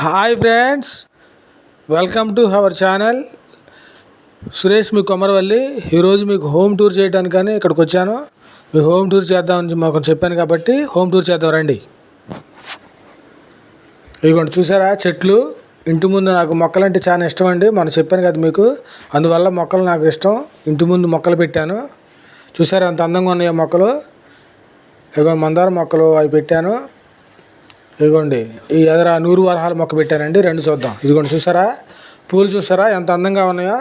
Hi friends, welcome to our channel. Suresh మీ కొమరవల్లి. ఈరోజు మీకు హోమ్ టూర్ చేయడానికని ఇక్కడికి వచ్చాను. మీకు హోమ్ టూర్ చేద్దామని మాకు చెప్పాను కాబట్టి హోమ్ టూర్ చేద్దాం రండి. ఇదిగోండి చూసారా చెట్లు. ఇంటి ముందు నాకు మొక్కలంటే చాలా ఇష్టం అండి. మనం చెప్పాను కదా మీకు, అందువల్ల మొక్కలు నాకు ఇష్టం. ఇంటి ముందు మొక్కలు పెట్టాను. చూసారా అంత అందంగా ఉన్నాయో మొక్కలు. ఇదిగో మందార మొక్కలు అవి పెట్టాను. ఇదిగోండి ఈ ఎదర నూరు వరహాల మొక్క పెట్టానండి. రెండు చూద్దాం. ఇదిగోండి చూసారా పూలు, చూసారా ఎంత అందంగా ఉన్నాయో.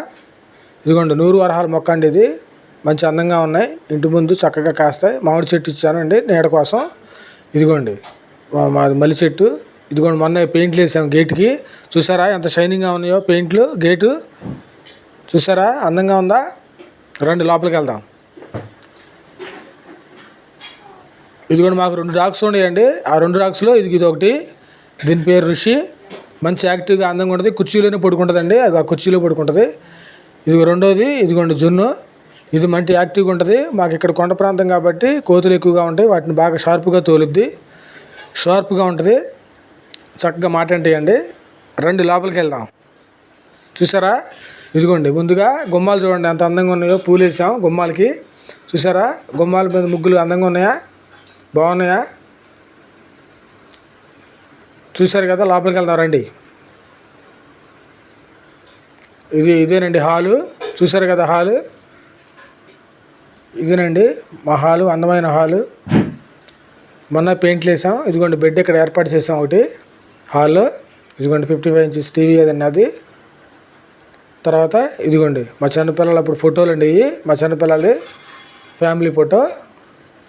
ఇదిగోండి నూరు వరహాల మొక్క అండి. ఇది మంచి అందంగా ఉన్నాయి. ఇంటి ముందు చక్కగా కాస్తాయి. మామిడి చెట్టు ఇచ్చానండి నీడ కోసం. ఇదిగోండి మాది మల్లి చెట్టు. ఇదిగోండి మొన్న పెయింట్లు వేసాం గేటుకి. చూసారా ఎంత షైనింగ్గా ఉన్నాయో పెయింట్లు. గేటు చూసారా అందంగా ఉందా. రండి లోపలికి వెళ్దాం. ఇదిగోండి మాకు 2 డాగ్స్ ఉన్నాయండి. ఆ 2 డాగ్స్లో ఇది ఒకటి. దీని పేరు ఋషి. మంచి యాక్టివ్గా అందంగా ఉంటుంది. కుర్చీలోనే పడుకుంటుందండి. ఆ కుర్చీలో పడుకుంటుంది. ఇది రెండోది. ఇదిగోండి జున్ను. ఇది మంచి యాక్టివ్గా ఉంటుంది. మాకు ఇక్కడ కొండ ప్రాంతం కాబట్టి కోతులు ఎక్కువగా ఉంటాయి. వాటిని బాగా షార్ప్గా తోలుద్ది. షార్ప్గా ఉంటుంది. చక్కగా మాట్లాంటాయండి. రండి లోపలికి వెళ్దాం. చూసారా ఇదిగోండి ముందుగా గుమ్మాలు చూడండి ఎంత అందంగా ఉన్నాయో. పూలు వేసాం గుమ్మాలకి. చూసారా గుమ్మాల మీద ముగ్గులు అందంగా ఉన్నాయా, బాగున్నాయా. చూసారు కదా లోపలికి వెళ్దాం రండి. ఇదేనండి హాలు. చూసారు కదా హాలు. ఇదేనండి మా హాలు, అందమైన హాలు. మొన్న పెయింట్లు వేసాం. ఇదిగోండి బెడ్ ఇక్కడ ఏర్పాటు చేసాం ఒకటి హాల్లో. ఇదిగోండి 55 ఇంచెస్ టీవీ అదండి అది. తర్వాత ఇదిగోండి మా చిన్నపిల్లలు అప్పుడు ఫోటోలు అండి. ఇవి మా చిన్నపిల్లలది ఫ్యామిలీ ఫోటో.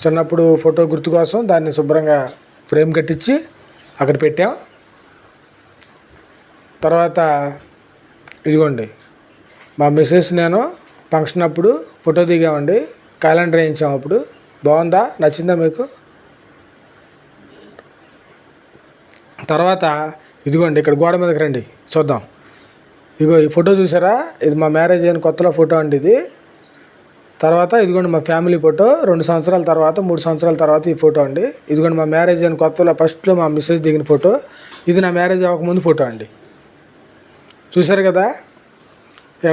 చిన్నప్పుడు ఫోటో గుర్తు కోసం దాన్ని శుభ్రంగా ఫ్రేమ్ కట్టించి అక్కడ పెట్టాం. తర్వాత ఇదిగోండి మా మిస్సెస్ నేను ఫంక్షన్ అప్పుడు ఫోటో దిగామండి. క్యాలెండర్ వేయించాం అప్పుడు. బాగుందా, నచ్చిందా మీకు? తర్వాత ఇదిగోండి ఇక్కడ గోడ మీదకి రండి చూద్దాం. ఇగో ఈ ఫోటో చూసారా, ఇది మా మ్యారేజ్ అయిన కొత్తలో ఫోటో అండి ఇది. తర్వాత ఇదిగోండి మా ఫ్యామిలీ ఫోటో 2 సంవత్సరాల తర్వాత 3 సంవత్సరాల తర్వాత ఈ ఫోటో అండి. ఇదిగోండి మా మ్యారేజ్ అయిన కొత్తలో ఫస్ట్లో మా మిస్సెస్ దిగిన ఫోటో. ఇది నా మ్యారేజ్ అవ్వకముందు ఫోటో అండి. చూసారు కదా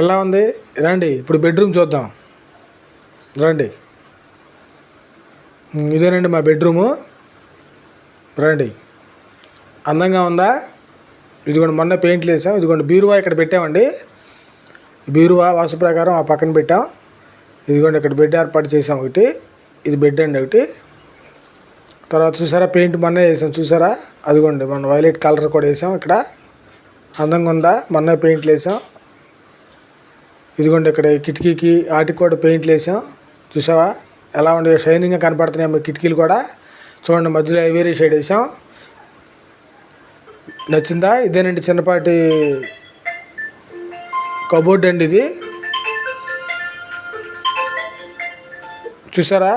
ఎలా ఉంది. రండి ఇప్పుడు బెడ్రూమ్ చూద్దాం రండి. ఇదేనండి మా బెడ్రూము. రండి అందంగా ఉందా. ఇదిగోండి మొన్న పెయింట్లు వేసాం. ఇదిగోండి బీరువా ఇక్కడ పెట్టామండి. బీరువా వాస్తు ప్రకారం ఆ పక్కన పెట్టాం. ఇదిగోండి ఇక్కడ బెడ్ ఏర్పాటు చేసాం ఒకటి. ఇది బెడ్ అండి ఒకటి. తర్వాత చూసారా పెయింట్ మొన్న వేసాం. చూసారా అదిగోండి మన వైలెట్ కలర్ కూడా వేసాం ఇక్కడ. అందంగా ఉందా. మొన్న పెయింట్లు వేసాం. ఇదిగోండి ఇక్కడ కిటికీకి వాటికి కూడా పెయింట్లు వేసాం. చూసావా ఎలా ఉండే షైనింగ్గా కనపడుతున్నాయి మీ కిటికీలు కూడా. చూడండి మధ్యలో వేరే షేడ్ వేసాం. నచ్చిందా. ఇదేనండి చిన్నపాటి కబోర్డ్ అండి ఇది. చూసారా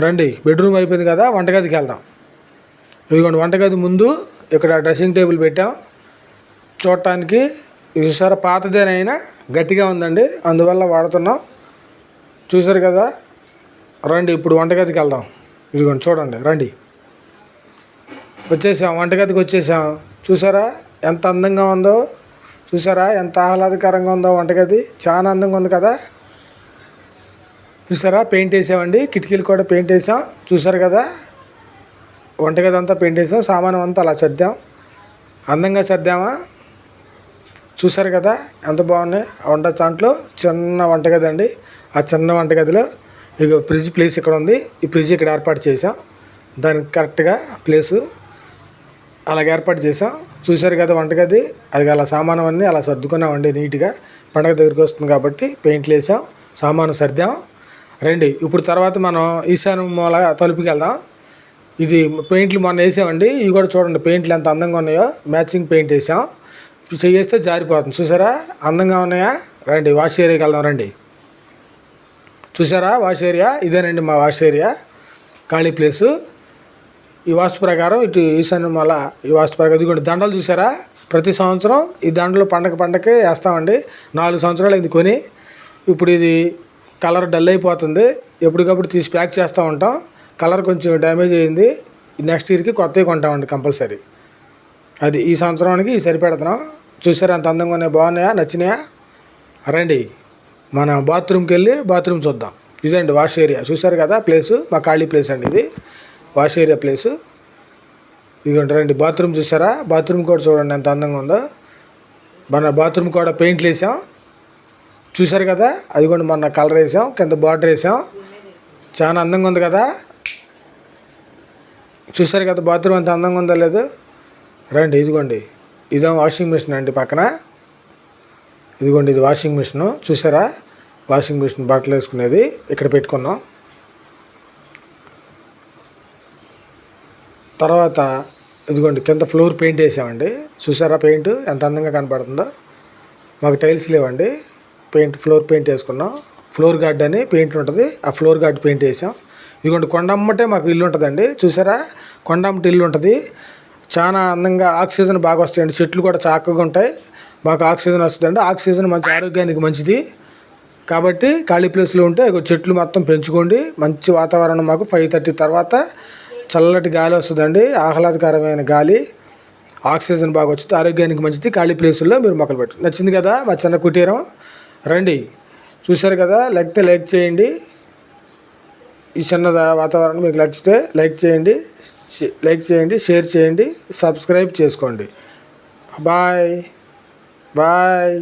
రండి బెడ్రూమ్ అయిపోయింది కదా, వంటగదికి వెళ్దాం. ఇదిగోండి వంటగది ముందు ఇక్కడ డ్రెస్సింగ్ టేబుల్ పెట్టాం చూడటానికి. చూసారా పాతదేనైనా గట్టిగా ఉందండి, అందువల్ల వాడుతున్నాం. చూసారు కదా. రండి ఇప్పుడు వంటగదికి వెళ్దాం. ఇదిగోండి చూడండి రండి. వచ్చేసాం వంటగదికి వచ్చేసాం. చూసారా ఎంత అందంగా ఉందో. చూసారా ఎంత ఆహ్లాదకరంగా ఉందో వంటగది. చాలా అందంగా ఉంది కదా. చూసారా పెయింట్ వేసామండి. కిటికీలు కూడా పెయింట్ వేసాం. చూసారు కదా వంటగది అంతా పెయింట్ వేసాం. సామానం అంతా అలా సర్దాం. అందంగా సర్దామా. చూసారు కదా ఎంత బాగున్నాయి. వంట దాంట్లో చిన్న వంటగది అండి. ఆ చిన్న వంటగదిలో ఇక ఫ్రిడ్జ్ ప్లేస్ ఇక్కడ ఉంది. ఈ ఫ్రిడ్జ్ ఇక్కడ ఏర్పాటు చేసాం. దానికి కరెక్ట్గా ప్లేసు అలాగ ఏర్పాటు చేసాం. చూసారు కదా వంటగది. అది అలా సామానం అన్నీ అలా సర్దుకున్నామండి నీట్గా. పండగ దగ్గరికి వస్తుంది కాబట్టి పెయింట్లు వేసాం, సామాను సర్దాం. రండి ఇప్పుడు తర్వాత మనం ఈశాన్య మూల తలుపుకి వెళ్దాం. ఇది పెయింట్లు మొన్న వేసామండి. ఇవి కూడా చూడండి పెయింట్లు ఎంత అందంగా ఉన్నాయో. మ్యాచింగ్ పెయింట్ వేసాం. చేస్తే జారిపోతుంది. చూసారా అందంగా ఉన్నాయా. రండి వాష్ ఏరియాకి వెళ్దాం రండి. చూసారా వాష్ ఏరియా. ఇదేనండి మా వాష్ ఏరియా ఖాళీ ప్లేసు. ఈ వాస్తు ప్రకారం ఇటు ఈశాన్య మూల ఈ వాస్తు ప్రకారం. ఇదిగోండి దండలు చూసారా. ప్రతి సంవత్సరం ఈ దండలు పండగకే వేస్తామండి. 4 సంవత్సరాలు ఇది కొని. ఇప్పుడు ఇది కలర్ డల్ అయిపోతుంది. ఎప్పటికప్పుడు తీసి ప్యాక్ చేస్తూ ఉంటాం. కలర్ కొంచెం డ్యామేజ్ అయింది. నెక్స్ట్ ఇయర్కి కొత్తవి కొంటామండి కంపల్సరీ. అది ఈ సంవత్సరానికి ఈ సరిపెడుతున్నాం. చూసారా ఎంత అందంగా ఉన్నాయి, బాగున్నాయా, నచ్చినాయా? రండి మన బాత్రూమ్కి వెళ్ళి బాత్రూమ్ చూద్దాం. ఇదండి వాష్ ఏరియా, చూసారు కదా ప్లేసు, మా ఖాళీ ప్లేస్ అండి ఇది, వాష్ ఏరియా ప్లేసు. ఇదిగోండి రండి బాత్రూమ్ చూసారా, బాత్రూమ్ కూడా చూడండి ఎంత అందంగా ఉందో. మన బాత్రూమ్ కూడా పెయింట్లు వేసాం, చూసారు కదా. అది కూడా మొన్న కలర్ వేసాం, కింద బార్డర్ వేసాం, చాలా అందంగా ఉంది కదా. చూసారు కదా బాత్రూమ్ ఎంత అందంగా ఉందో లేదు. రండి ఇదిగోండి ఇదో వాషింగ్ మిషన్ అండి పక్కన. ఇదిగోండి ఇది వాషింగ్ మిషను, చూసారా, వాషింగ్ మిషన్ బట్టలు వేసుకునేది ఇక్కడ పెట్టుకున్నాం. తర్వాత ఇదిగోండి కింద ఫ్లోర్ పెయింట్ వేసామండి, చూసారా పెయింట్ ఎంత అందంగా కనపడుతుందో. మాకు టైల్స్ లేవండి, ఫ్లోర్ పెయింట్ వేసుకున్నాం. ఫ్లోర్ గార్డ్ అని పెయింట్ ఉంటుంది, ఆ ఫ్లోర్ గార్డ్ పెయింట్ వేసాం. ఇదిగోండి కొండమ్మటే మాకు ఇల్లు ఉంటుందండి, చూసారా కొండమ్మటి ఇల్లు ఉంటుంది. చాలా అందంగా ఆక్సిజన్ బాగా వస్తాయండి, చెట్లు కూడా చక్కగా ఉంటాయి, మాకు ఆక్సిజన్ వస్తుందండి. ఆక్సిజన్ మంచి ఆరోగ్యానికి మంచిది కాబట్టి ఖాళీ ప్లేస్లో ఉంటే చెట్లు మొత్తం పెంచుకోండి. మంచి వాతావరణం మాకు 5:30 తర్వాత చల్లటి గాలి వస్తుందండి, ఆహ్లాదకరమైన గాలి, ఆక్సిజన్ బాగా వచ్చింది, ఆరోగ్యానికి మంచిది. ఖాళీ ప్లేసుల్లో మీరు మొక్కలు పెట్టు. నచ్చింది కదా మా చిన్న కుటీరం. రండి చూసారు కదా, లేకపోతే లైక్ చేయండి. ఈ చిన్న వాతావరణం మీకు నచ్చితే లైక్ చేయండి, షేర్ చేయండి, సబ్స్క్రైబ్ చేసుకోండి. Bye bye.